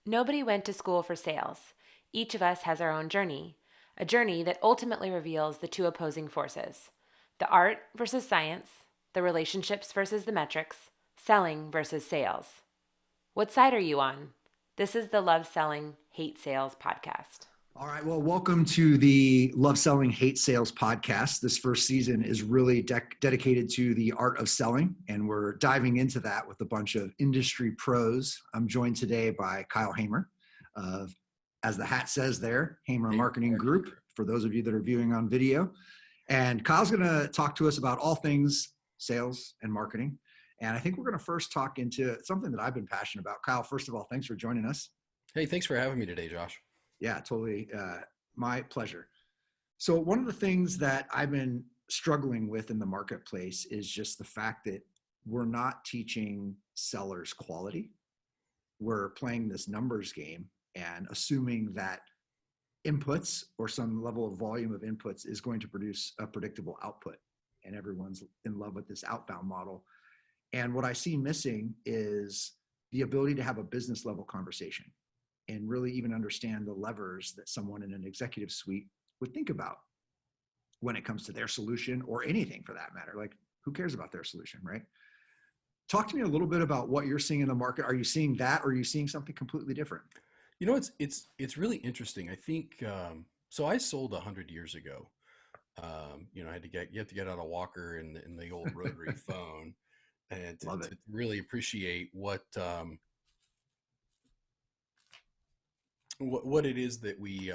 Nobody went to school for sales. Each of us has our own journey, a journey that ultimately reveals the two opposing forces: the art versus science, the relationships versus the metrics, selling versus sales. What side are you on? This is the Love Selling, Hate Sales podcast. All right. Well, welcome to the Love Selling, Hate Sales podcast. This first season is really dedicated to the art of selling, and we're diving into that with a bunch of industry pros. I'm joined today by Kyle Hamer of, as the hat says there, Hamer Marketing Group, for those of you that are viewing on video. And Kyle's going to talk to us about all things sales and marketing. And I think we're going to first talk into something that I've been passionate about. Kyle, first of all, thanks for joining us. Hey, thanks for having me today, Josh. Yeah, totally. My pleasure. So one of the things that I've been struggling with in the marketplace is just the fact that we're not teaching sellers quality. We're playing this numbers game and assuming that inputs or some level of volume of inputs is going to produce a predictable output. And everyone's in love with this outbound model. And what I see missing is the ability to have a business level conversation and really even understand the levers that someone in an executive suite would think about when it comes to their solution or anything for that matter. Like, who cares about their solution, right? Talk to me a little bit about what you're seeing in the market. Are you seeing that, or are you seeing something completely different? You know, it's really interesting. I think so. I sold 100 years ago. You have to get out a walker and the old rotary phone, and to really appreciate what it is that we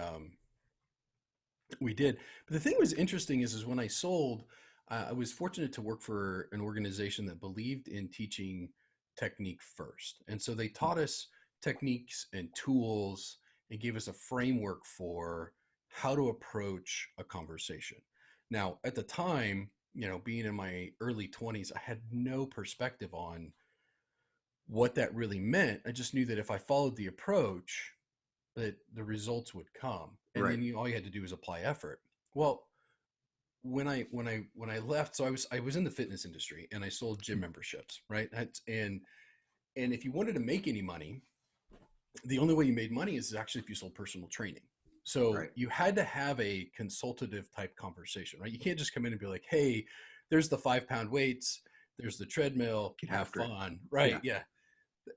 did. But the thing was interesting is when I sold, I was fortunate to work for an organization that believed in teaching technique first. And so they taught us techniques and tools and gave us a framework for how to approach a conversation. Now, at the time, being in my early 20s, I had no perspective on what that really meant. I just knew that if I followed the approach, that the results would come, and right. then all you had to do was apply effort. Well, when I left, so I was in the fitness industry and I sold gym memberships, right? And if you wanted to make any money, the only way you made money is actually if you sold personal training. So right. You had to have a consultative type conversation, right? You can't just come in and be like, hey, there's the 5-pound weights, there's the treadmill, have fun, right? Yeah.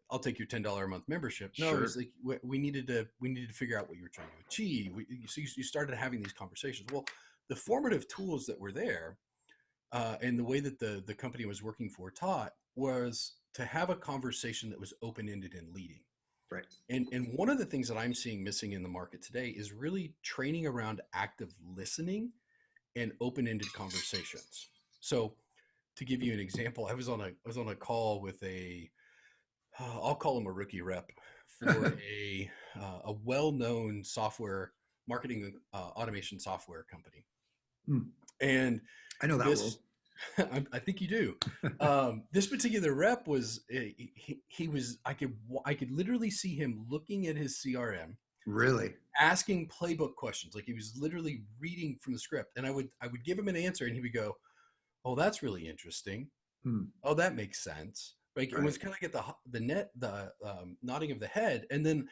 I'll take your $10 a month membership. No, sure. It was like we needed to figure out what you were trying to achieve. So you started having these conversations. Well, the formative tools that were there, and the way that the company I was working for taught was to have a conversation that was open-ended and leading. Right. And one of the things that I'm seeing missing in the market today is really training around active listening and open-ended conversations. So to give you an example, I was on a call with I'll call him a rookie rep for a well-known software marketing automation software company. And I know that world. I think you do. This particular rep was he was I could literally see him looking at his CRM, really asking playbook questions, like he was literally reading from the script, and I would give him an answer, and he would go, "Oh, that's really interesting. Oh, that makes sense." Right. It was kind of like at the nodding of the head. And then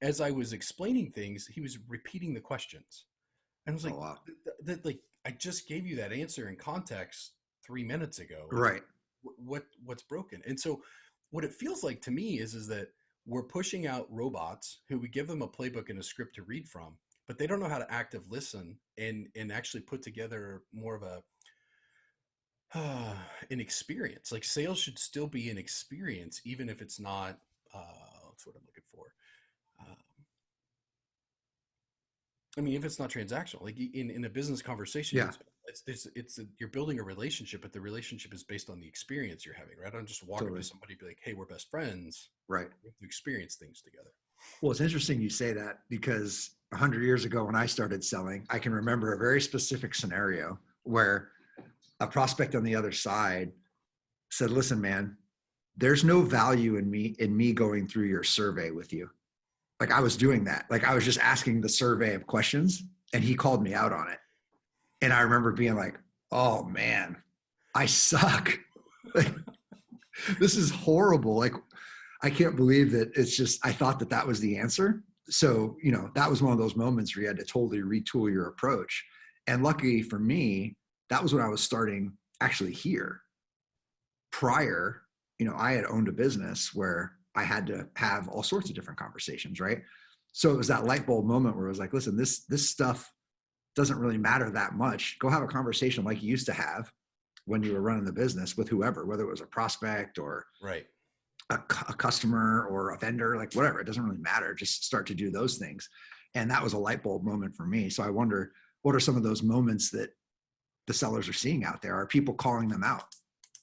as I was explaining things, he was repeating the questions. And I was like, wow. Like, I just gave you that answer in context 3 minutes ago. Right. What's broken? And so what it feels like to me is that we're pushing out robots who we give them a playbook and a script to read from, but they don't know how to active listen and actually put together more of an experience. Like, sales should still be an experience, even if it's not that's what I'm looking for. I mean, if it's not transactional, like in a business conversation, yeah. You're building a relationship, but the relationship is based on the experience you're having, right? I don't just walk up to somebody and be like, hey, we're best friends. Right. We have to experience things together. Well, it's interesting you say that, because 100 years ago when I started selling, I can remember a very specific scenario where a prospect on the other side said, listen, man, there's no value in me going through your survey with you. Like, I was doing that. Like, I was just asking the survey of questions, and he called me out on it. And I remember being like, oh man, I suck. Like, this is horrible. Like, I can't believe that it's just, I thought that that was the answer. So, that was one of those moments where you had to totally retool your approach. And luckily for me, that was when I was starting actually here. Prior, I had owned a business where I had to have all sorts of different conversations, right? So it was that light bulb moment where I was like, listen, this stuff doesn't really matter that much. Go have a conversation like you used to have when you were running the business with whoever, whether it was a prospect or Right. a customer or a vendor, like whatever, it doesn't really matter. Just start to do those things. And that was a light bulb moment for me. So I wonder, what are some of those moments that the sellers are seeing out there? Are people calling them out?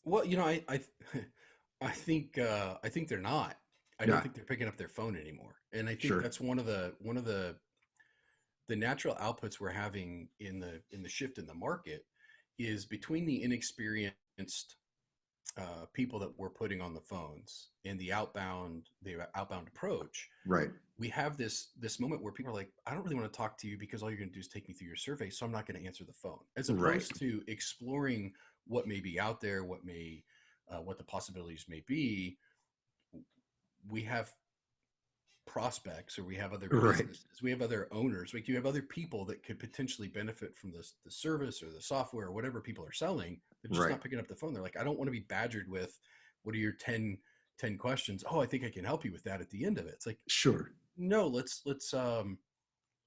Well, I think they're not. I don't Yeah, think they're picking up their phone anymore. And I think sure. that's one of the natural outputs we're having in the shift in the market is between the inexperienced people that we're putting on the phones and the outbound approach. Right. We have this moment where people are like, I don't really want to talk to you because all you're going to do is take me through your survey, so I'm not going to answer the phone, as Right. opposed to exploring what may be out there, what the possibilities may be. We have prospects, or we have other Right. businesses, we have other owners, like you have other people that could potentially benefit from the service or the software or whatever people are selling. They're just Right. not picking up the phone. They're like, I don't want to be badgered with, what are your 10 questions? Oh, I think I can help you with that at the end of it. It's like, Sure. no, let's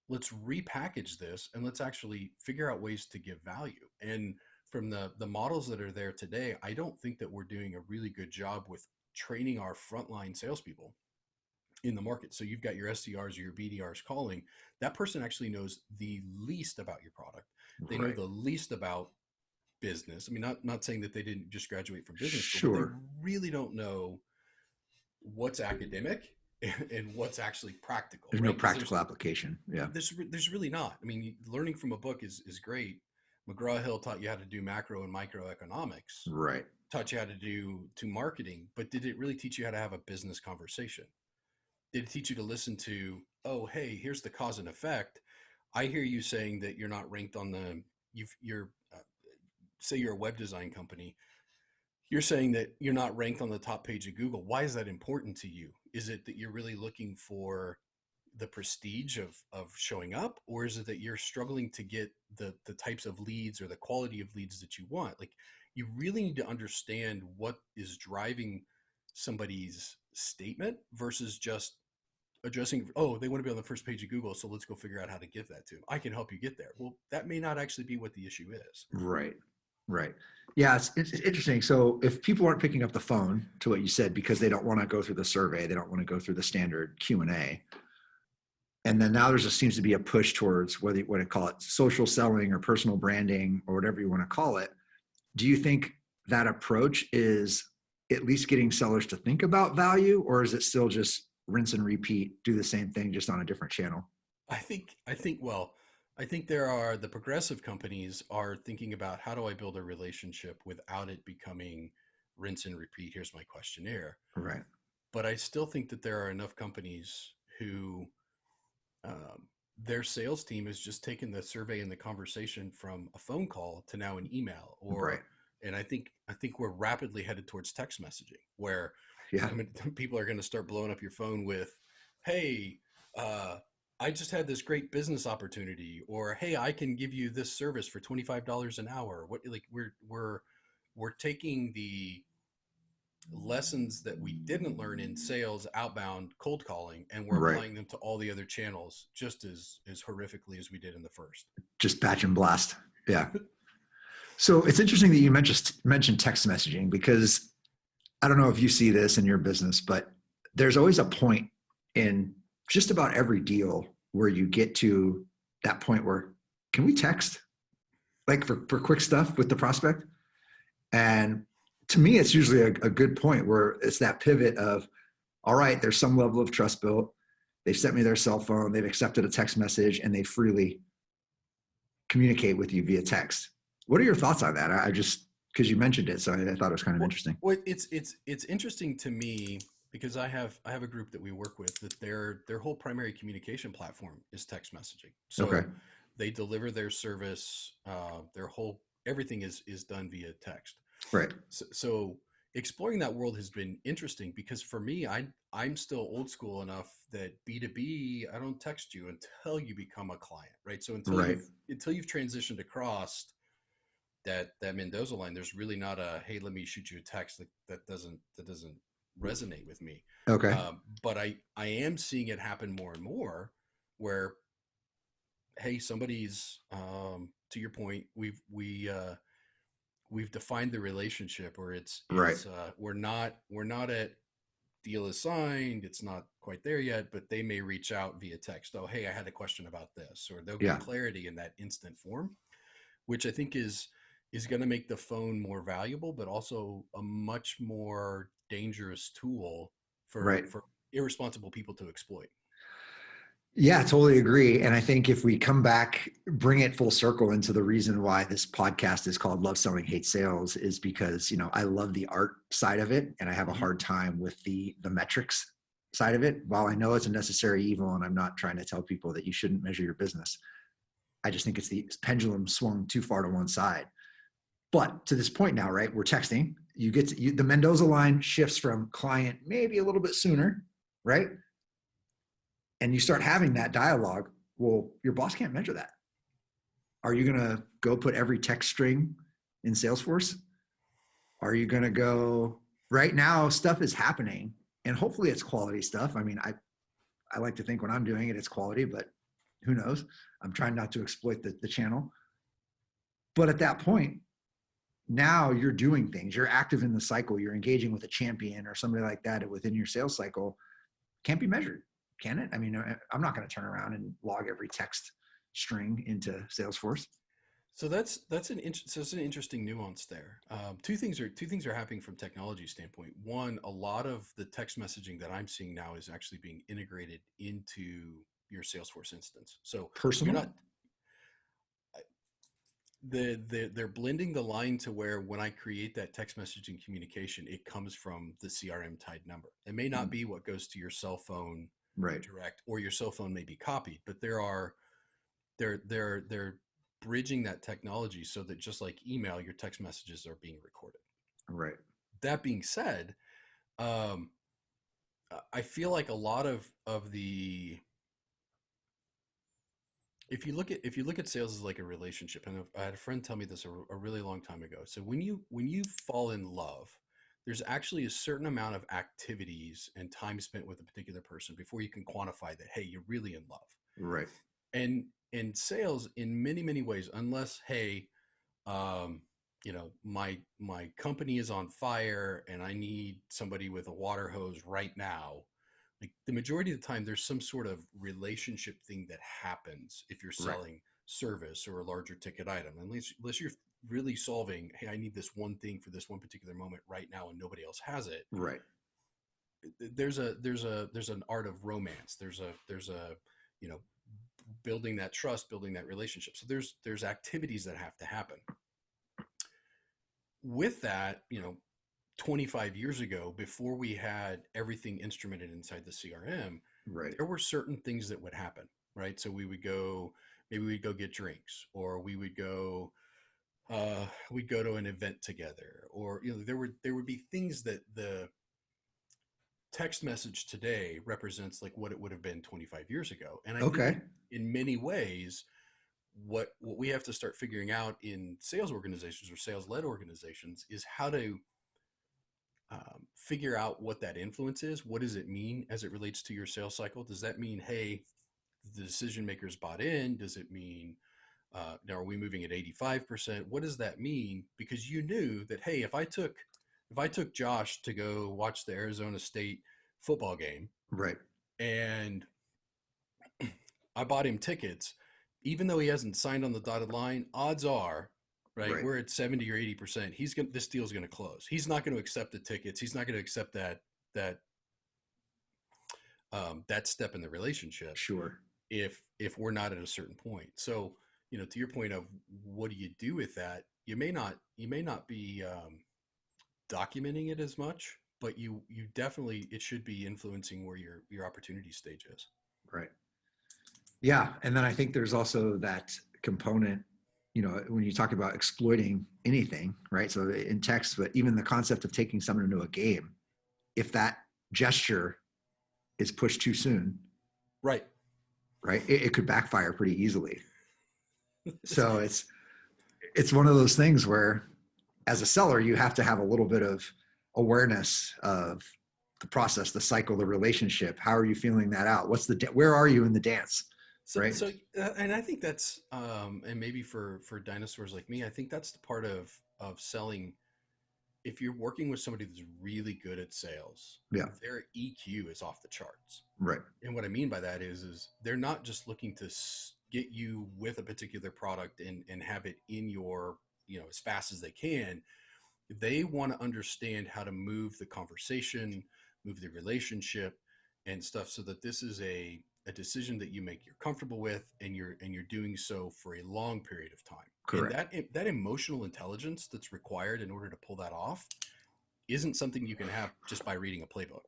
repackage this and let's actually figure out ways to give value. And from the models that are there today, I don't think that we're doing a really good job with training our frontline salespeople in the market. So you've got your SDRs or your BDRs calling. That person actually knows the least about your product. They know Right. the least about business. I mean, not saying that they didn't just graduate from business school, but they Sure. really don't know what's academic and what's actually practical, There's no right? Because practical application. Yeah. there's really not. I mean, learning from a book is great. McGraw-Hill taught you how to do macro and microeconomics, Right. taught you how to do to marketing, but did it really teach you how to have a business conversation? Did it teach you to listen to, oh, hey, here's the cause and effect. I hear you saying that you're not ranked on you're, say you're a web design company. You're saying that you're not ranked on the top page of Google. Why is that important to you? Is it that you're really looking for the prestige of showing up, or is it that you're struggling to get the types of leads or the quality of leads that you want? Like, you really need to understand what is driving somebody's statement versus just addressing, oh, they want to be on the first page of Google, so let's go figure out how to give that to them. I can help you get there. Well, that may not actually be what the issue is. Right. Right. Yeah, it's interesting. So if people aren't picking up the phone, to what you said, because they don't want to go through the survey, they don't want to go through the standard Q&A, and then now seems to be a push towards whether you want to call it social selling or personal branding or whatever you want to call it. Do you think that approach is at least getting sellers to think about value, or is it still just rinse and repeat, do the same thing just on a different channel? I think there are the progressive companies are thinking about, how do I build a relationship without it becoming rinse and repeat? Here's my questionnaire. Right. But I still think that there are enough companies who um, their sales team has just taken the survey and the conversation from a phone call to now an email, Right. and I think we're rapidly headed towards text messaging, where Yeah. I mean, people are going to start blowing up your phone with, hey, uh, I just had this great business opportunity, or hey, I can give you this service for $25 an hour. What, like, we're taking the lessons that we didn't learn in sales, outbound cold calling, and we're Right. applying them to all the other channels just as horrifically as we did in the first. Just batch and blast. Yeah. So it's interesting that you mentioned text messaging, because I don't know if you see this in your business, but there's always a point in just about every deal where you get to that point where, can we text, like for quick stuff with the prospect? And to me, it's usually a good point where it's that pivot of, all right, there's some level of trust built. They've sent me their cell phone. They've accepted a text message, and they freely communicate with you via text. What are your thoughts on that? I just, because you mentioned it, so I thought it was kind of Well, interesting. it's interesting to me because I have a group that we work with that their whole primary communication platform is text messaging. Okay. So they deliver their service. Their whole everything is done via text. Right. So exploring that world has been interesting because for me, I'm still old school enough that B2B, I don't text you until you become a client, right? So Right. until you've transitioned across that Mendoza line, there's really not a, hey, let me shoot you a text. That doesn't resonate with me. Okay. But I am seeing it happen more and more where, hey, somebody's to your point, we've defined the relationship where Right. we're not at deal is signed, it's not quite there yet, but they may reach out via text. Oh, hey, I had a question about this, or they'll get Yeah. clarity in that instant form, which I think is going to make the phone more valuable, but also a much more dangerous tool Right. for irresponsible people to exploit. Yeah, totally agree. And I think if we come back, bring it full circle into the reason why this podcast is called Love Selling, Hate Sales is because, I love the art side of it and I have a Mhm. hard time with the metrics side of it. While I know it's a necessary evil and I'm not trying to tell people that you shouldn't measure your business, I just think it's the pendulum swung too far to one side. But to this point now, right, we're texting. The Mendoza line shifts from client maybe a little bit sooner, right? And you start having that dialogue. Well, your boss can't measure that. Are you going to go put every text string in Salesforce? Are you going to go right now? Stuff is happening and hopefully it's quality stuff. I mean, I like to think when I'm doing it, it's quality, but who knows? I'm trying not to exploit the channel. But at that point, now you're doing things, you're active in the cycle, you're engaging with a champion or somebody like that within your sales cycle. Can't be measured, can it? I mean, I'm not going to turn around and log every text string into Salesforce. So that's an interesting nuance there. Two things are happening from technology standpoint. One, a lot of the text messaging that I'm seeing now is actually being integrated into your Salesforce instance. So you're Personal? not they're blending the line to where when I create that text messaging communication, it comes from the CRM tied number. It may not be what goes to your cell phone Right. direct, or your cell phone may be copied, but they're bridging that technology so that just like email, your text messages are being recorded. Right. That being said, um, I feel like a lot of the if you look at sales as like a relationship, and I had a friend tell me this a really long time ago. So when you fall in love, there's actually a certain amount of activities and time spent with a particular person before you can quantify that, hey, you're really in love. Right. And in sales, in many ways, unless, hey, my company is on fire and I need somebody with a water hose right now, like the majority of the time there's some sort of relationship thing that happens if you're Right. selling service or a larger ticket item, unless you're really solving, hey, I need this one thing for this one particular moment right now and nobody else has it. Right. There's an art of romance. There's a you know building that trust, building that relationship. So there's activities that have to happen with that. 25 years ago, before we had everything instrumented inside the CRM, Right. there were certain things that would happen, right? So maybe we'd go get drinks, or we'd go to an event together, or there would be things that the text message today represents like what it would have been 25 years ago. And I think Okay. in many ways, what we have to start figuring out in sales organizations or sales led organizations is how to figure out what that influence is. What does it mean as it relates to your sales cycle? Does that mean, hey, the decision makers bought in? Does it mean, now are we moving at 85%? What does that mean? Because you knew that, hey, if I took Josh to go watch the Arizona State football game Right. and I bought him tickets, even though he hasn't signed on the dotted line, odds are, right, Right. we're at 70 or 80%. This deal's going to close. He's not going to accept the tickets. He's not going to accept that step in the relationship Sure. if we're not at a certain point. So, to your point of what do you do with that, you may not be documenting it as much, but you definitely, it should be influencing where your opportunity stage is. Right. Yeah. And then I think there's also that component when you talk about exploiting anything, right? So in text, but even the concept of taking someone into a game, if that gesture is pushed too soon, Right. it could backfire pretty easily. So it's one of those things where, as a seller, you have to have a little bit of awareness of the process, the cycle, the relationship. How are you feeling that out? Where are you in the dance? Right. And I think that's, and maybe for dinosaurs like me, I think that's the part of selling. If you're working with somebody that's really good at sales, Yeah. their EQ is off the charts. Right. And what I mean by that is they're not just looking to get you with a particular product and have it in your, as fast as they can. They want to understand how to move the conversation, move the relationship and stuff, so that this is a decision that you make you're comfortable with, and you're doing so for a long period of time. Correct. And that emotional intelligence that's required in order to pull that off isn't something you can have just by reading a playbook.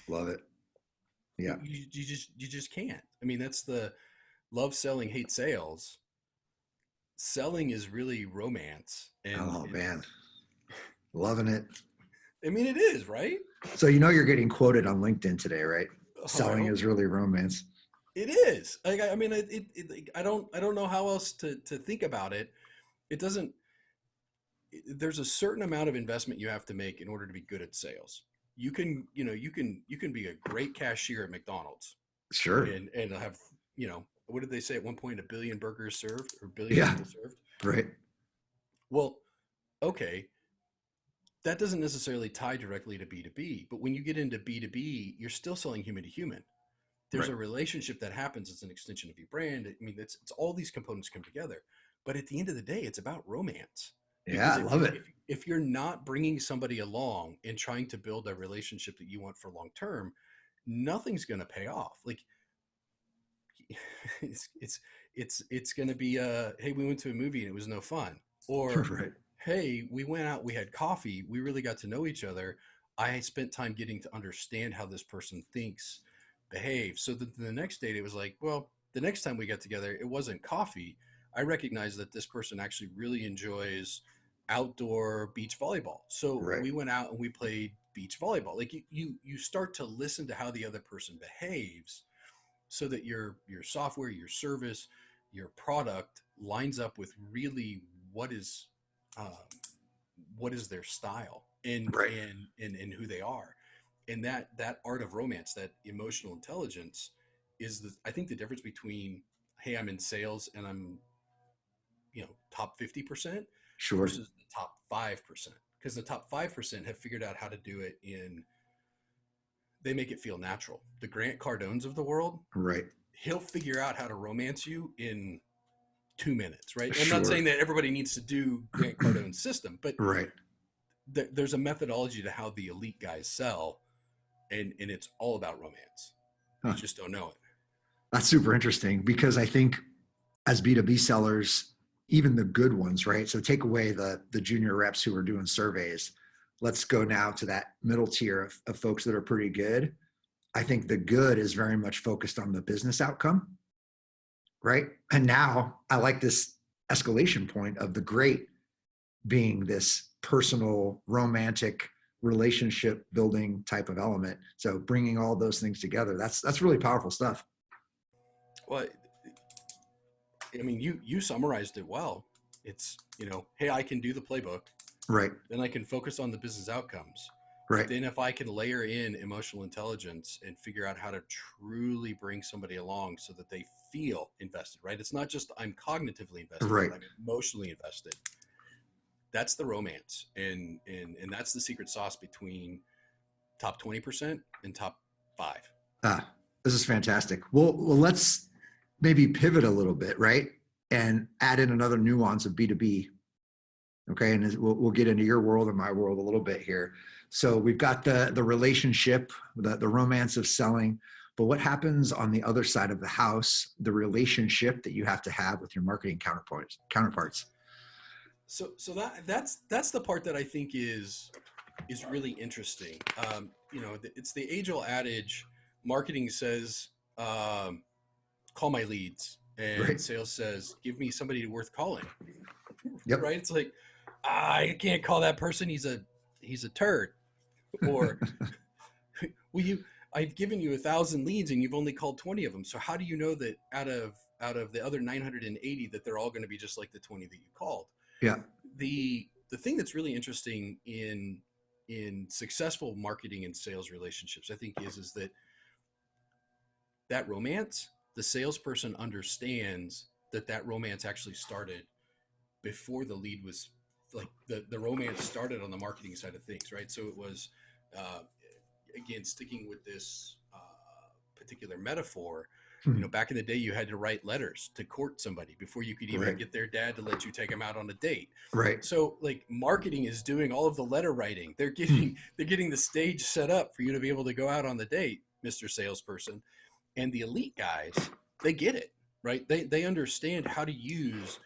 Love it. Yeah. You just can't. I mean, that's the love selling, hate sales. Selling is really romance. And man, loving it. I mean, it is, right? So you're getting quoted on LinkedIn today, right? Selling is really romance. It is. Like, I mean, I don't know how else to think about it. It doesn't. There's a certain amount of investment you have to make in order to be good at sales. You can be a great cashier at McDonald's. Sure. And have, what did they say at one point? 1 billion burgers served, or billion people served. Right. Well, okay. That doesn't necessarily tie directly to B2B, but when you get into B2B, you're still selling human to human. There's a relationship that happens. It's an extension of your brand. I mean, it's all these components come together. But at the end of the day, it's about romance. Yeah, I love it. If you're not bringing somebody along and trying to build a relationship that you want for long term, nothing's going to pay off. Like, it's going to be hey, we went to a movie and it was no fun, or hey, we went out, we had coffee, we really got to know each other. I spent time getting to understand how this person thinks, behaves. So that the next date, it was like, well, the next time we got together, it wasn't coffee. I recognized that this person actually really enjoys outdoor beach volleyball. So we went out and we played beach volleyball. Like, you start to listen to how the other person behaves, so that your software, your service, your product lines up with really what is their style and who they are. And that art of romance, that emotional intelligence, is I think the difference between, hey, I'm in sales and I'm, top 50%, sure, versus the top 5%. Because the top 5% have figured out how to do it they make it feel natural. The Grant Cardones of the world, right? He'll figure out how to romance you in 2 minutes, right? I'm not saying that everybody needs to do Grant Cardone's system, but there's a methodology to how the elite guys sell, and it's all about romance. You just don't know it. That's super interesting, because I think as B2B sellers, even the good ones, right? So take away the junior reps who are doing surveys. Let's go now to that middle tier of folks that are pretty good. I think the good is very much focused on the business outcome, right? And now I like this escalation point of the great being this personal, romantic, relationship building type of element. So bringing all those things together, that's really powerful stuff. Well, I mean, you summarized it well. It's, hey, I can do the playbook. Right. Then I can focus on the business outcomes. Right. But then if I can layer in emotional intelligence and figure out how to truly bring somebody along so that they feel invested, right? It's not just I'm cognitively invested, right, but I'm emotionally invested. That's the romance. And that's the secret sauce between top 20% and top 5. This is fantastic. Well, let's maybe pivot a little bit, right? And add in another nuance of B2B. Okay. And we'll get into your world and my world a little bit here. So we've got the relationship, the romance of selling, but what happens on the other side of the house, the relationship that you have to have with your marketing counterparts? So that's the part that I think is really interesting. It's the age-old adage, marketing says, call my leads. and Right. sales says, give me somebody worth calling. Yep. Right. It's like, I can't call that person. He's a turd. Or, well, I've given you 1,000 leads and you've only called 20 of them. So how do you know that out of the other 980 that they're all going to be just like the 20 that you called? Yeah. The thing that's really interesting in successful marketing and sales relationships, I think, is that romance, the salesperson understands that romance actually started before the lead was, like, the romance started on the marketing side of things, right? So it was, uh, again, sticking with this particular metaphor, back in the day, you had to write letters to court somebody before you could even Right. get their dad to let you take them out on a date. Right. So, like, marketing is doing all of the letter writing. They're getting the stage set up for you to be able to go out on the date, Mr. Salesperson. And the elite guys, they get it, right? They understand how to use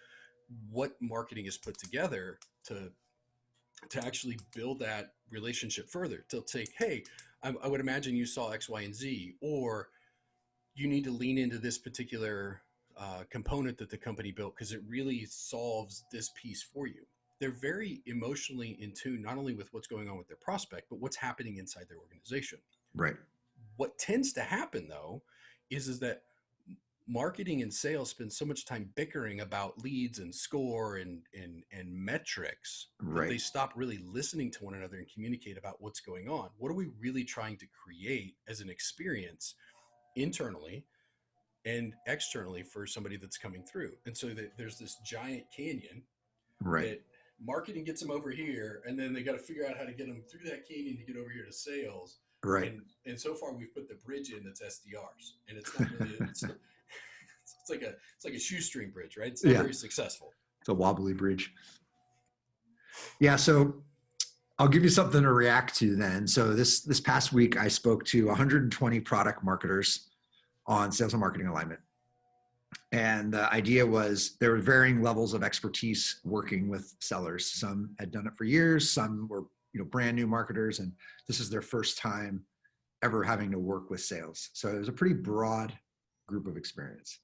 what marketing is put together to actually build that relationship further. To take, hey, I would imagine you saw X, Y, and Z, or you need to lean into this particular component that the company built because it really solves this piece for you. They're very emotionally in tune, not only with what's going on with their prospect, but what's happening inside their organization. Right. What tends to happen, though, is that marketing and sales spend so much time bickering about leads and score and metrics that Right. they stop really listening to one another and communicate about what's going on. What are we really trying to create as an experience internally and externally for somebody that's coming through? And so there's this giant canyon Right. that marketing gets them over here, and then they got to figure out how to get them through that canyon to get over here to sales. Right. And so far we've put the bridge in that's SDRs, and it's not really it's like a shoestring bridge, right? It's not very successful. It's a wobbly bridge. Yeah. So I'll give you something to react to then. So this past week, I spoke to 120 product marketers on sales and marketing alignment. And the idea was there were varying levels of expertise working with sellers. Some had done it for years. Some were, brand new marketers, and this is their first time ever having to work with sales. So it was a pretty broad group of experience.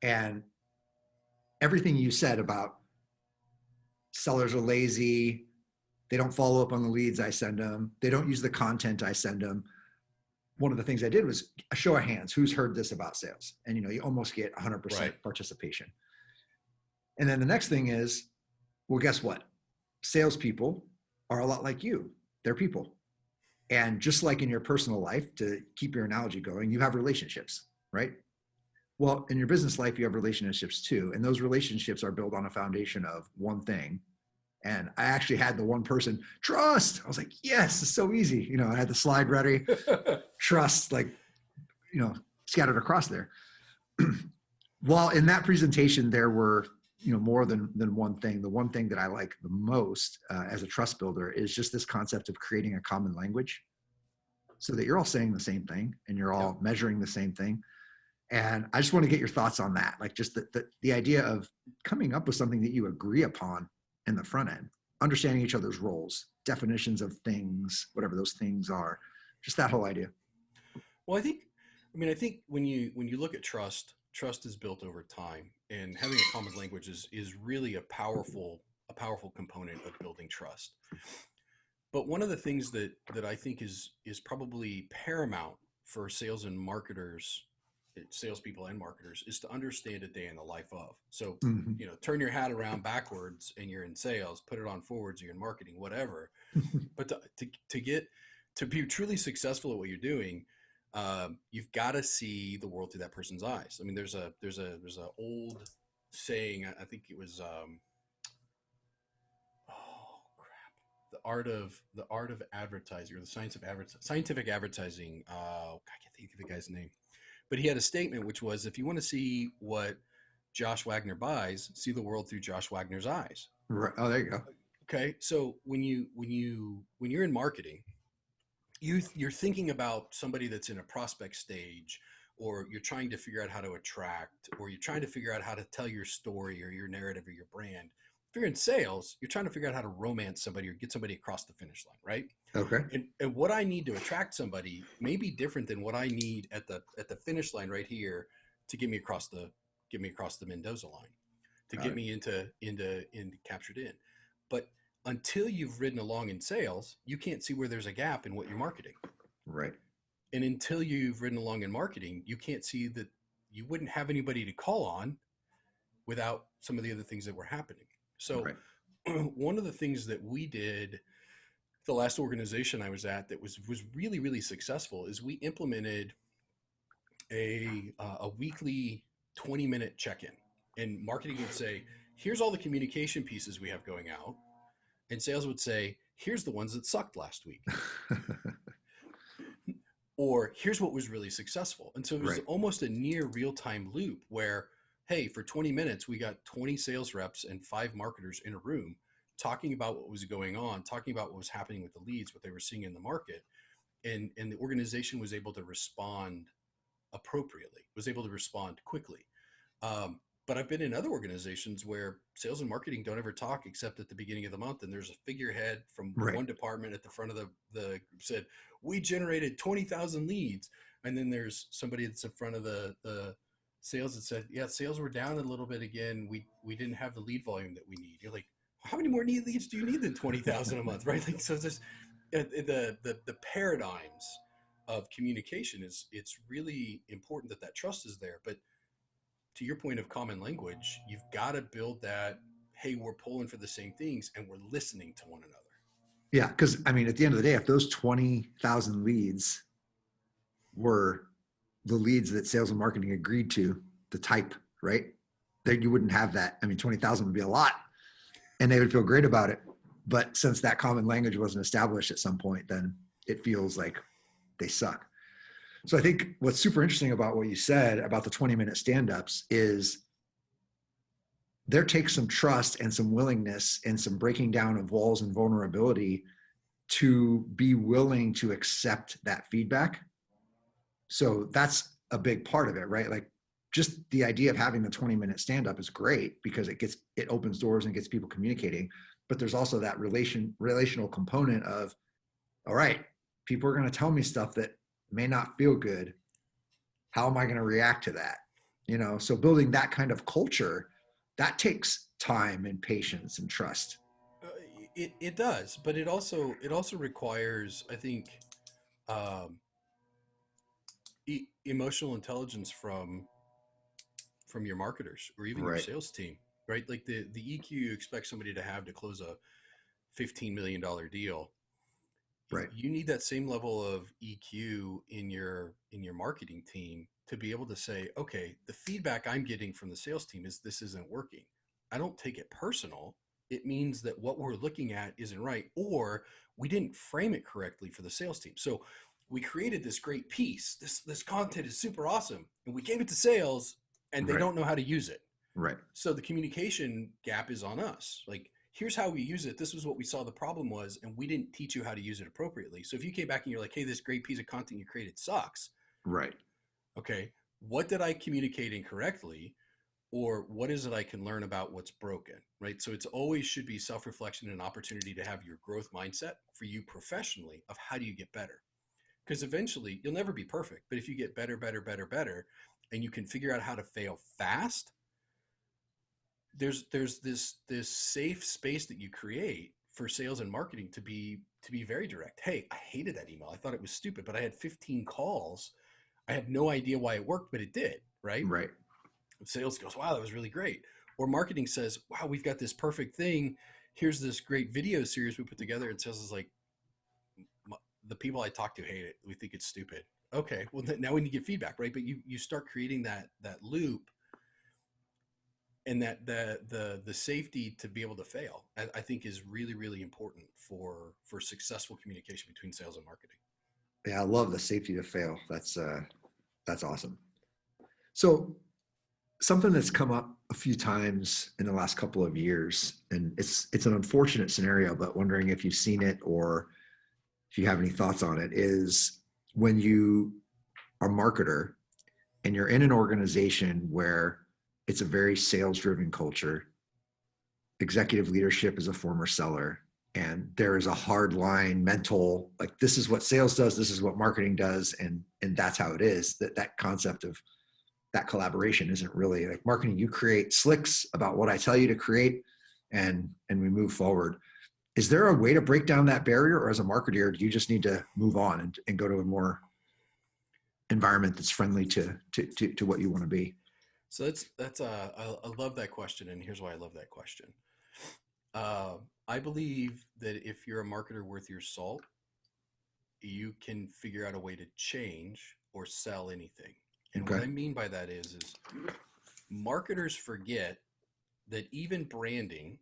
And everything you said about sellers are lazy, they don't follow up on the leads I send them, they don't use the content I send them. One of the things I did was a show of hands, who's heard this about sales? And you almost get 100% participation. And then the next thing is, well, guess what? Salespeople are a lot like you. They're people. And just like in your personal life, to keep your analogy going, you have relationships, right? Well, in your business life, you have relationships too. And those relationships are built on a foundation of one thing. And I actually had the one person, trust. I was like, yes, it's so easy. I had the slide ready, trust, scattered across there. While in that presentation, there were, more than one thing. The one thing that I like the most as a trust builder is just this concept of creating a common language so that you're all saying the same thing and you're all measuring the same thing. And I just want to get your thoughts on that. Like just the idea of coming up with something that you agree upon in the front end, understanding each other's roles, definitions of things, whatever those things are, just that whole idea. Well, I think when you look at trust is built over time, and having a common language is really a powerful component of building trust. But one of the things that I think is probably paramount for sales and marketers, salespeople and marketers, is to understand a day in the life of. So, turn your hat around backwards and you're in sales, put it on forwards, you're in marketing, whatever. But to be truly successful at what you're doing, you've got to see the world through that person's eyes. I mean, there's a old saying, I think it was, the art of advertising, or the science of scientific advertising. I can't think of the guy's name, but he had a statement which was, if you want to see what Josh Wagner buys, see the world through Josh Wagner's eyes. Right. Oh, there you go. Okay. So when you're in marketing, you're thinking about somebody that's in a prospect stage, or you're trying to figure out how to attract, or you're trying to figure out how to tell your story or your narrative or your brand. If you're in sales, you're trying to figure out how to romance somebody or get somebody across the finish line, right? Okay. And what I need to attract somebody may be different than what I need at the finish line right here to get me across the get me across the Mendoza line, to Got get it. me into captured in. But until you've ridden along in sales, you can't see where there's a gap in what you're marketing. Right. And until you've ridden along in marketing, you can't see that you wouldn't have anybody to call on without some of the other things that were happening. So Right. one of the things that we did, the last organization I was at that was really, really successful, is we implemented a weekly 20-minute check-in. And marketing would say, here's all the communication pieces we have going out. And sales would say, here's the ones that sucked last week. Or here's what was really successful. And so it was Right. almost a near real-time loop where, hey, for 20 minutes, we got 20 sales reps and 5 marketers in a room talking about what was going on, talking about what was happening with the leads, what they were seeing in the market. And the organization was able to respond appropriately, was able to respond quickly. But I've been in other organizations where sales and marketing don't ever talk except at the beginning of the month. And there's a figurehead from Right. one department at the front of the group said, we generated 20,000 leads. And then there's somebody that's in front of the sales that said, yeah, sales were down a little bit again. We didn't have the lead volume that we need. You're like, how many more leads do you need than 20,000 a month? Right. Like, so this, the paradigms of communication it's really important that trust is there. But to your point of common language, you've got to build that, hey, we're pulling for the same things and we're listening to one another. Yeah. Because I mean, at the end of the day, if those 20,000 leads were the leads that sales and marketing agreed to type, right, then you wouldn't have that. I mean, 20,000 would be a lot and they would feel great about it. But since that common language wasn't established at some point, then it feels like they suck. So I think what's super interesting about what you said about the 20-minute stand-ups is there takes some trust and some willingness and some breaking down of walls and vulnerability to be willing to accept that feedback. So that's a big part of it, right? Like just the idea of having the 20-minute stand-up is great because it opens doors and gets people communicating. But there's also that relational component of, all right, people are going to tell me stuff that may not feel good. How am I going to react to that? So building that kind of culture, that takes time and patience and trust. It does, but it also requires, I think, emotional intelligence from your marketers or even your Right. sales team, right? Like the EQ you expect somebody to have to close a $15 million deal. Right. You need that same level of EQ in your marketing team to be able to say, okay, the feedback I'm getting from the sales team is this isn't working. I don't take it personal. It means that what we're looking at isn't right, or we didn't frame it correctly for the sales team. So we created this great piece. This content is super awesome, and we gave it to sales, and they Right. don't know how to use it. Right. So the communication gap is on us. Like, here's how we use it. This was what we saw the problem was, and we didn't teach you how to use it appropriately. So if you came back and you're like, hey, this great piece of content you created sucks. Right. Okay, what did I communicate incorrectly? Or what is it I can learn about what's broken, right? So it's always should be self-reflection and an opportunity to have your growth mindset for you professionally of how do you get better? Because eventually you'll never be perfect, but if you get better, and you can figure out how to fail fast, there's this safe space that you create for sales and marketing to be very direct. Hey, I hated that email. I thought it was stupid, but I had 15 calls. I had no idea why it worked, but it did, right? Right. Sales goes, wow, that was really great. Or marketing says, wow, we've got this perfect thing. Here's this great video series we put together. And sales is like, the people I talk to hate it. We think it's stupid. Okay, well, now we need to get feedback, right? But you start creating that loop and that the safety to be able to fail, I think is really, really important for successful communication between sales and marketing. Yeah, I love the safety to fail. That's awesome. So something that's come up a few times in the last couple of years, and it's an unfortunate scenario, but wondering if you've seen it or if you have any thoughts on it, is when you are a marketer and you're in an organization where it's a very sales-driven culture, executive leadership is a former seller, and there is a hard line mental, like this is what sales does, this is what marketing does, and that's how it is, that concept of that collaboration isn't really like marketing. You create slicks about what I tell you to create, and we move forward. Is there a way to break down that barrier, or as a marketer, do you just need to move on and go to a more environment that's friendly to what you want to be? So I love that question, and here's why I love that question. I believe that if you're a marketer worth your salt, you can figure out a way to change or sell anything. And Okay. what I mean by that is marketers forget that even branding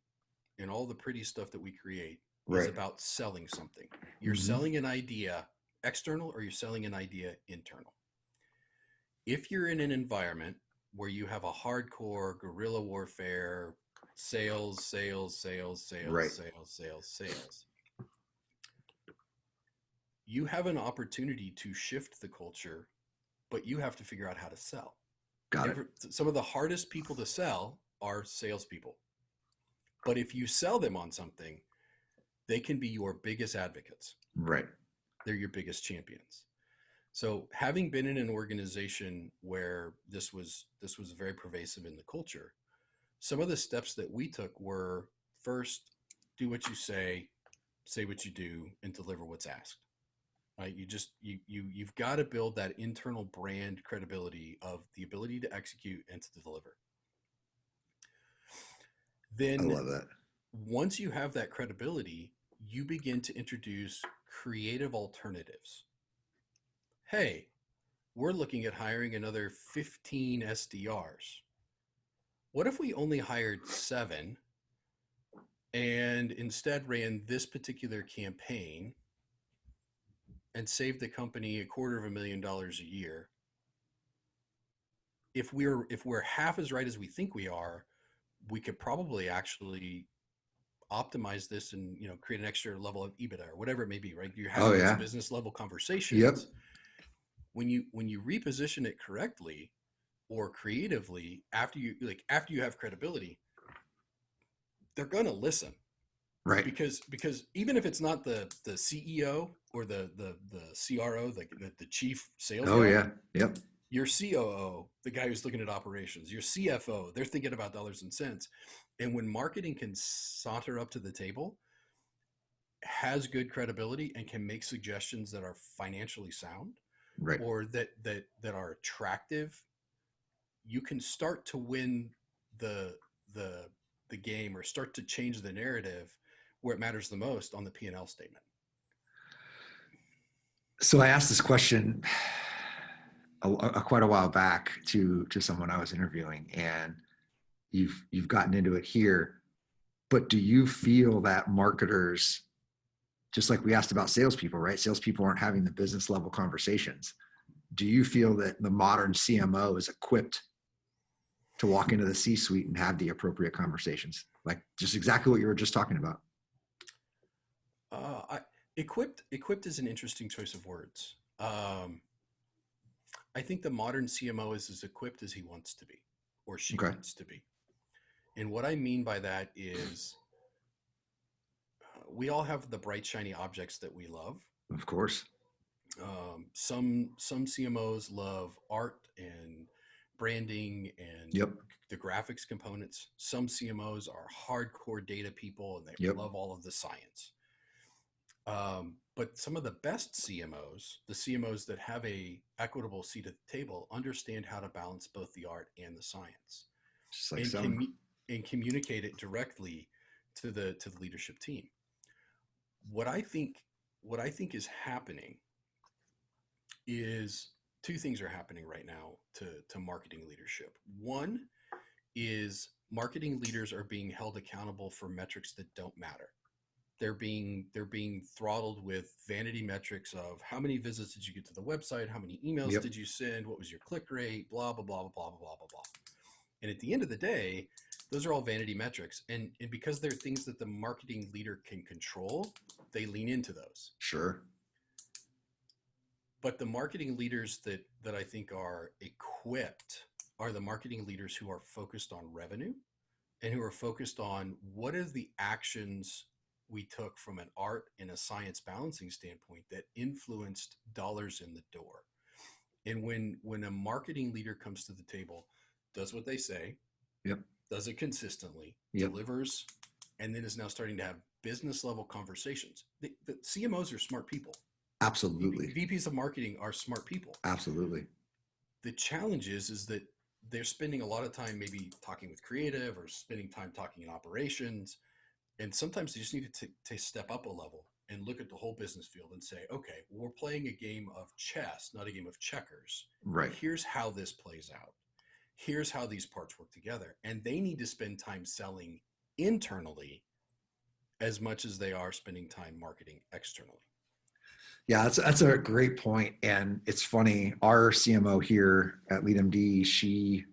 and all the pretty stuff that we create is Right. about selling something. You're Mm-hmm. selling an idea external, or you're selling an idea internal. If you're in an environment where you have a hardcore guerrilla warfare, sales, sales, sales, sales, Right. sales, sales, sales, you have an opportunity to shift the culture, but you have to figure out how to sell. Got it. Some of the hardest people to sell are salespeople. But if you sell them on something, they can be your biggest advocates. Right. They're your biggest champions. So having been in an organization where this was very pervasive in the culture, some of the steps that we took were, first, do what you say what you do, and deliver what's asked. Right? You've got to build that internal brand credibility of the ability to execute and to deliver. Then I love that. Once you have that credibility, you begin to introduce creative alternatives. Hey, we're looking at hiring another 15 SDRs. What if we only hired 7 and instead ran this particular campaign and saved the company $250,000 a year? If we're half as right as we think we are, we could probably actually optimize this and create an extra level of EBITDA or whatever it may be, right? You're having these business level conversations. Yep. When you reposition it correctly or creatively, after you have credibility, they're gonna listen. Right. Because even if it's not the CEO or the CRO, the chief sales guy. Oh yeah. Yep. Your COO, the guy who's looking at operations, your CFO, they're thinking about dollars and cents. And when marketing can saunter up to the table, has good credibility, and can make suggestions that are financially sound, right, or that are attractive, you can start to win the game, or start to change the narrative where it matters the most on the P&L statement. So I asked this question quite a while back to someone I was interviewing, and you've gotten into it here, but do you feel that marketers, just like we asked about salespeople, right? Salespeople aren't having the business level conversations. Do you feel that the modern CMO is equipped to walk into the C-suite and have the appropriate conversations? Like just exactly what you were just talking about. Equipped is an interesting choice of words. I think the modern CMO is as equipped as he wants to be, or she wants to be. And what I mean by that is we all have the bright, shiny objects that we love. Of course. Some CMOs love art and branding and the graphics components. Some CMOs are hardcore data people, and they love all of the science. But some of the best CMOs, the CMOs that have a equitable seat at the table, understand how to balance both the art and the science, just like and communicate it directly to the leadership team. What I think is happening is 2 things are happening right now to marketing leadership. One is marketing leaders are being held accountable for metrics that don't matter. They're being throttled with vanity metrics of how many visits did you get to the website, how many emails did you send, what was your click rate, blah blah blah blah blah blah blah blah. And at the end of the day, those are all vanity metrics, and because they're things that the marketing leader can control, they lean into those. Sure. But the marketing leaders that I think are equipped are the marketing leaders who are focused on revenue, and who are focused on what are the actions we took from an art and a science balancing standpoint that influenced dollars in the door. And when a marketing leader comes to the table, does what they say, Yep. does it consistently, Yep. delivers, and then is now starting to have business level conversations. The CMOs are smart people. Absolutely. VPs of marketing are smart people. Absolutely. The challenge is that they're spending a lot of time maybe talking with creative or spending time talking in operations. And sometimes they just need to step up a level and look at the whole business field and say, okay, we're playing a game of chess, not a game of checkers. Right. Here's how this plays out. Here's how these parts work together. And they need to spend time selling internally as much as they are spending time marketing externally. Yeah, that's a great point. And it's funny, our CMO here at LeadMD, she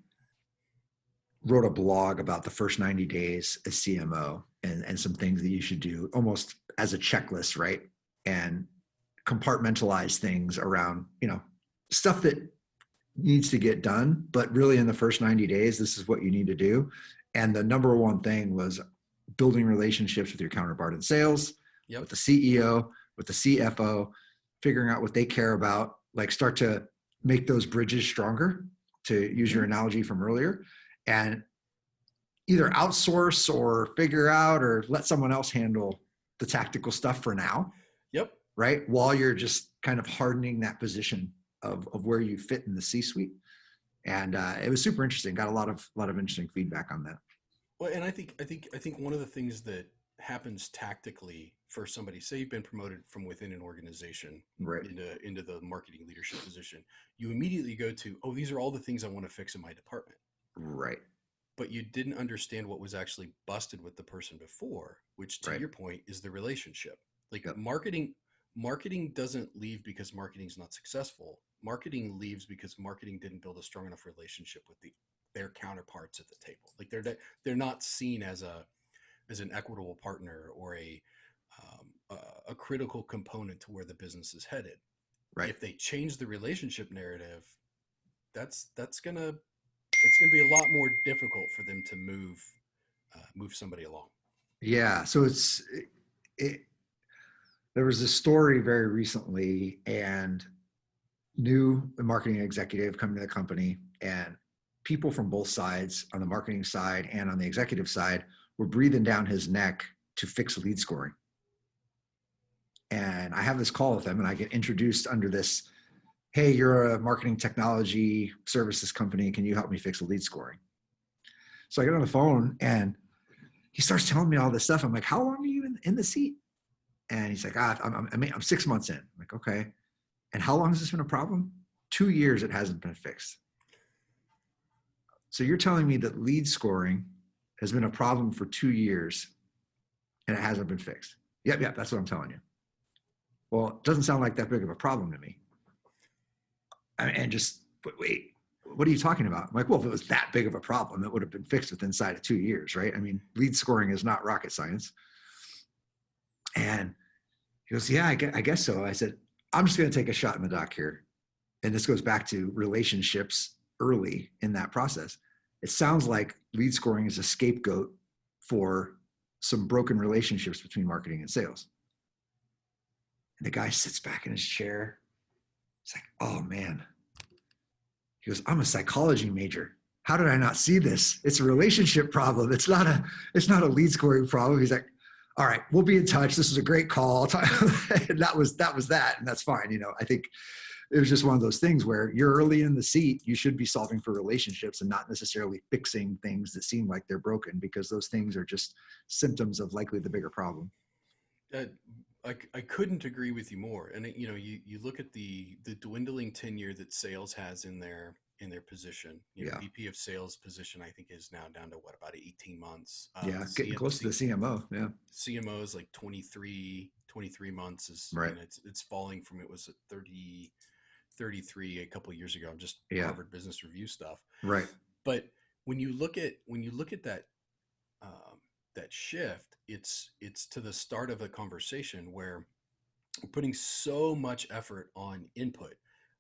wrote a blog about the first 90 days as CMO and some things that you should do almost as a checklist, right? And compartmentalize things around, stuff that needs to get done, but really in the first 90 days, this is what you need to do. And the number one thing was building relationships with your counterpart in sales, Yep. with the CEO, with the CFO, figuring out what they care about, like start to make those bridges stronger, to use your analogy from earlier, and either outsource or figure out or let someone else handle the tactical stuff for now. Yep. Right. While you're just kind of hardening that position of where you fit in the C-suite. And it was super interesting. Got a lot of interesting feedback on that. Well, and I think one of the things that happens tactically for somebody, say you've been promoted from within an organization Right. into the marketing leadership position, you immediately go to, oh, these are all the things I want to fix in my department. Right. But you didn't understand what was actually busted with the person before, which to your point is the relationship. Like Yep. marketing doesn't leave because marketing's not successful. Marketing leaves because marketing didn't build a strong enough relationship with their counterparts at the table. Like they're not seen as an equitable partner or a critical component to where the business is headed. Right. If they change the relationship narrative, it's gonna be a lot more difficult for them to move somebody along. Yeah. So there was a story very recently, and new marketing executive coming to the company, and people from both sides, on the marketing side and on the executive side, were breathing down his neck to fix lead scoring. And I have this call with him, and I get introduced under this, hey, you're a marketing technology services company. Can you help me fix the lead scoring? So I get on the phone, and he starts telling me all this stuff. I'm like, how long are you in the seat? And he's like, I'm 6 months in. I'm like, okay. And how long has this been a problem? 2 years it hasn't been fixed. So you're telling me that lead scoring has been a problem for 2 years and it hasn't been fixed? Yep, that's what I'm telling you. Well, it doesn't sound like that big of a problem to me. And just, wait, what are you talking about? I'm like, well, if it was that big of a problem, it would have been fixed within inside of 2 years, right? I mean, lead scoring is not rocket science. And he goes, yeah, I guess so. I said, I'm just going to take a shot in the dark here. And this goes back to relationships early in that process. It sounds like lead scoring is a scapegoat for some broken relationships between marketing and sales. And the guy sits back in his chair. It's like, oh man. He goes, I'm a psychology major. How did I not see this? It's a relationship problem. It's not a lead scoring problem. He's like, all right, we'll be in touch. This was a great call. And that was that. And that's fine. I think it was just one of those things where you're early in the seat. You should be solving for relationships and not necessarily fixing things that seem like they're broken, because those things are just symptoms of likely the bigger problem. I couldn't agree with you more. And you look at the dwindling tenure that sales has in their position. VP of sales position, I think, is now down to about 18 months. Getting close to the CMO. Yeah. CMO is like 23 months is right. And it's falling from, it was at 33 a couple of years ago. I'm just Harvard Business Review stuff. Right. But when you look at that that shift, it's to the start of a conversation where we're putting so much effort on input,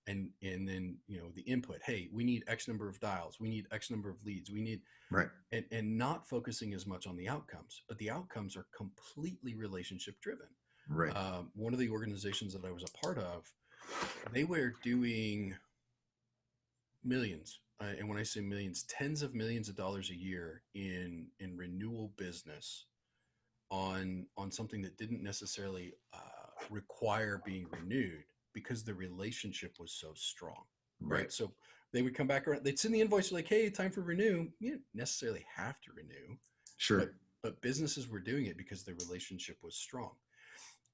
and then the input. Hey, we need X number of dials. We need X number of leads. We need right. And not focusing as much on the outcomes, but the outcomes are completely relationship driven. Right. One of the organizations that I was a part of, they were doing Millions. And when I say millions, tens of millions of dollars a year in renewal business on something that didn't necessarily require being renewed because the relationship was so strong, Right. right? So they would come back around, they'd send the invoice like, hey, time for renew. You didn't necessarily have to renew, Sure. but businesses were doing it because the relationship was strong.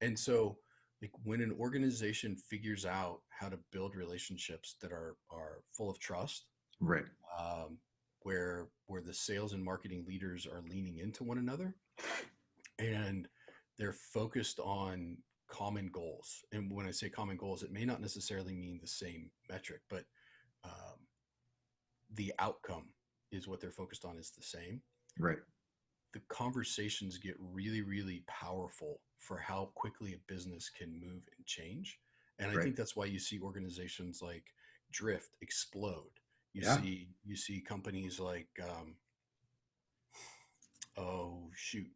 And so like when an organization figures out how to build relationships that are full of trust, Right. um, where the sales and marketing leaders are leaning into one another and they're focused on common goals. And when I say common goals, it may not necessarily mean the same metric, but um, the outcome is what they're focused on is the same. Right. The conversations get really, really powerful for how quickly a business can move and change. And I Right. think that's why you see organizations like Drift explode. Yeah. You see companies like oh shoot,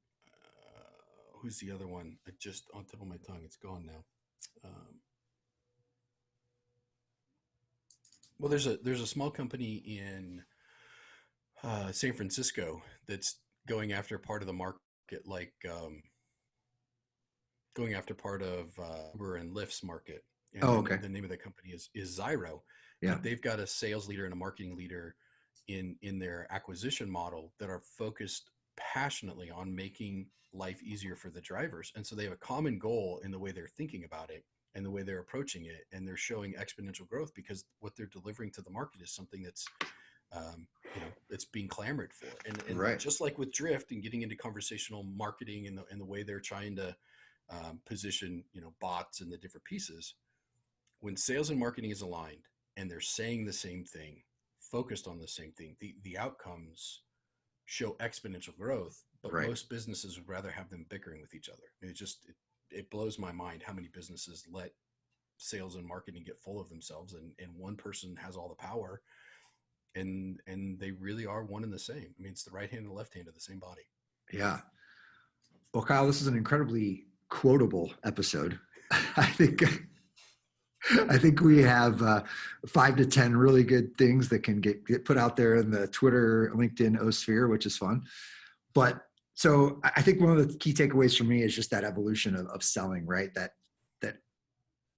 who's the other one? I just on tip of my tongue, it's gone now. Well, there's a small company in San Francisco that's going after part of the market, like going after part of Uber and Lyft's market. And Oh, okay. the name of the company is Zyro, Yeah. but they've got a sales leader and a marketing leader in their acquisition model that are focused passionately on making life easier for the drivers. And so they have a common goal in the way they're thinking about it and the way they're approaching it, and they're showing exponential growth because what they're delivering to the market is something that's it's being clamored for. And Right. just like with Drift and getting into conversational marketing and the way they're trying to position, bots and the different pieces, when sales and marketing is aligned and they're saying the same thing, focused on the same thing, the outcomes show exponential growth, but Right. most businesses would rather have them bickering with each other. It blows my mind how many businesses let sales and marketing get full of themselves and one person has all the power and they really are one and the same. I mean, it's the right hand and the left hand of the same body. Yeah. Well, Kyle, this is an incredibly quotable episode. I think we have 5 to 10 really good things that can get put out there in the Twitter, LinkedIn osphere, which is fun. But so I think one of the key takeaways for me is just that evolution of selling, right? That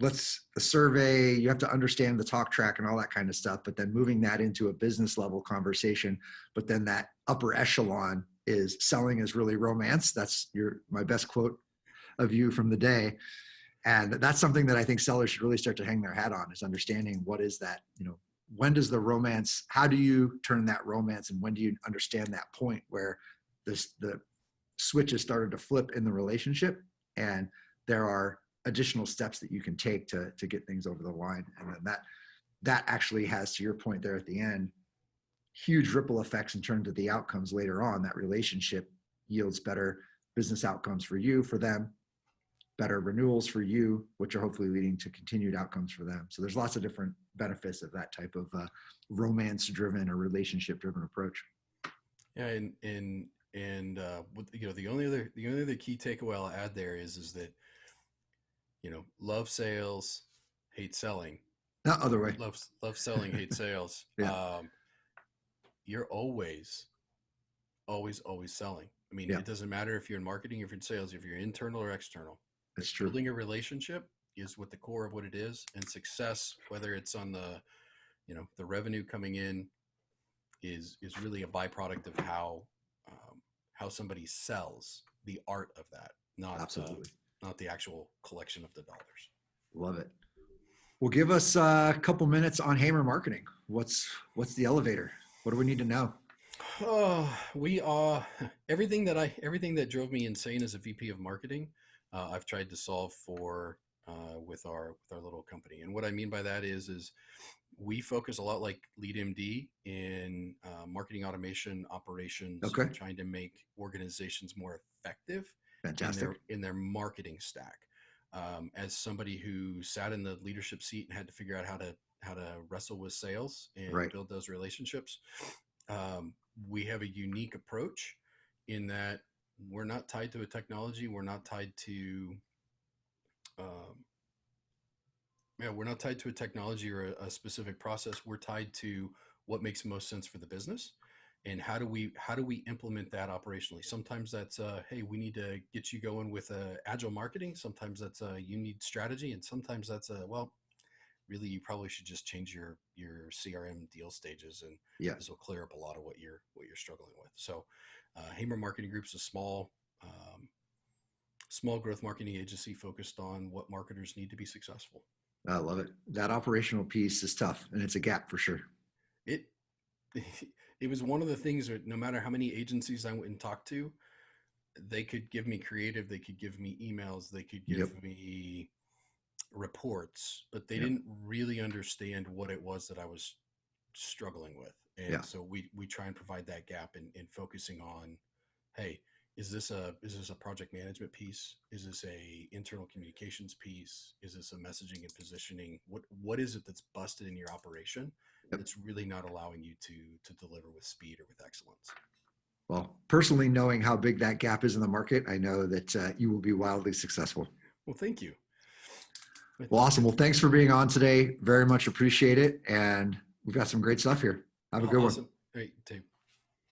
the survey, you have to understand the talk track and all that kind of stuff, but then moving that into a business level conversation, but then that upper echelon is selling is really romance. That's my best quote of you from the day. And that's something that I think sellers should really start to hang their hat on, is understanding what is that, when does the romance, how do you turn that romance, and when do you understand that point where the switch has started to flip in the relationship and there are additional steps that you can take to get things over the line. And then that actually has, to your point there at the end, huge ripple effects in terms of the outcomes later on. That relationship yields better business outcomes for you, for them, better renewals for you, which are hopefully leading to continued outcomes for them. So there's lots of different benefits of that type of romance-driven or relationship-driven approach. Yeah, the only other key takeaway I'll add there is that love sales, hate selling. Not other way. Love selling, hate sales. Yeah. You're always selling. I mean, Yeah. It doesn't matter if you're in marketing, if you're in sales, if you're internal or external. That's true. Building a relationship is what the core of what it is, and success, whether it's on the revenue coming in, is really a byproduct of how somebody sells, the art of that, Absolutely. Not the actual collection of the dollars. Love it. Well, give us a couple minutes on Hamer marketing. What's the elevator? What do we need to know? Oh, we are everything that drove me insane as a VP of marketing. I've tried to solve for with our little company, and what I mean by that is we focus a lot like LeadMD in marketing automation operations, Okay. trying to make organizations more effective Fantastic. in their marketing stack. As somebody who sat in the leadership seat and had to figure out how to wrestle with sales and Right. build those relationships, we have a unique approach in that we're not tied to a technology. We're not tied to Yeah, we're not tied to a technology or a specific process. We're tied to what makes most sense for the business, and how do we implement that operationally. Sometimes that's hey, we need to get you going with agile marketing. Sometimes that's you need strategy, and sometimes that's well, really you probably should just change your CRM deal stages, and Yeah. this will clear up a lot of what you're struggling with. So Hamer Marketing Group's a small growth marketing agency focused on what marketers need to be successful. I love it. That operational piece is tough, and it's a gap for sure. It it was one of the things that no matter how many agencies I went and talked to, they could give me creative, they could give me emails, they could Yep. give me reports, but they Yep. didn't really understand what it was that I was struggling with. Yeah. And so we try and provide that gap in focusing on, hey, is this a project management piece? Is this a internal communications piece? Is this a messaging and positioning? What is it that's busted in your operation Yep. that's really not allowing you to deliver with speed or with excellence? Well, personally, knowing how big that gap is in the market, I know that you will be wildly successful. Well, thank you. Well, awesome. Well, thanks for being on today. Very much appreciate it. And we've got some great stuff here. Have a good one. Awesome. All right, Dave.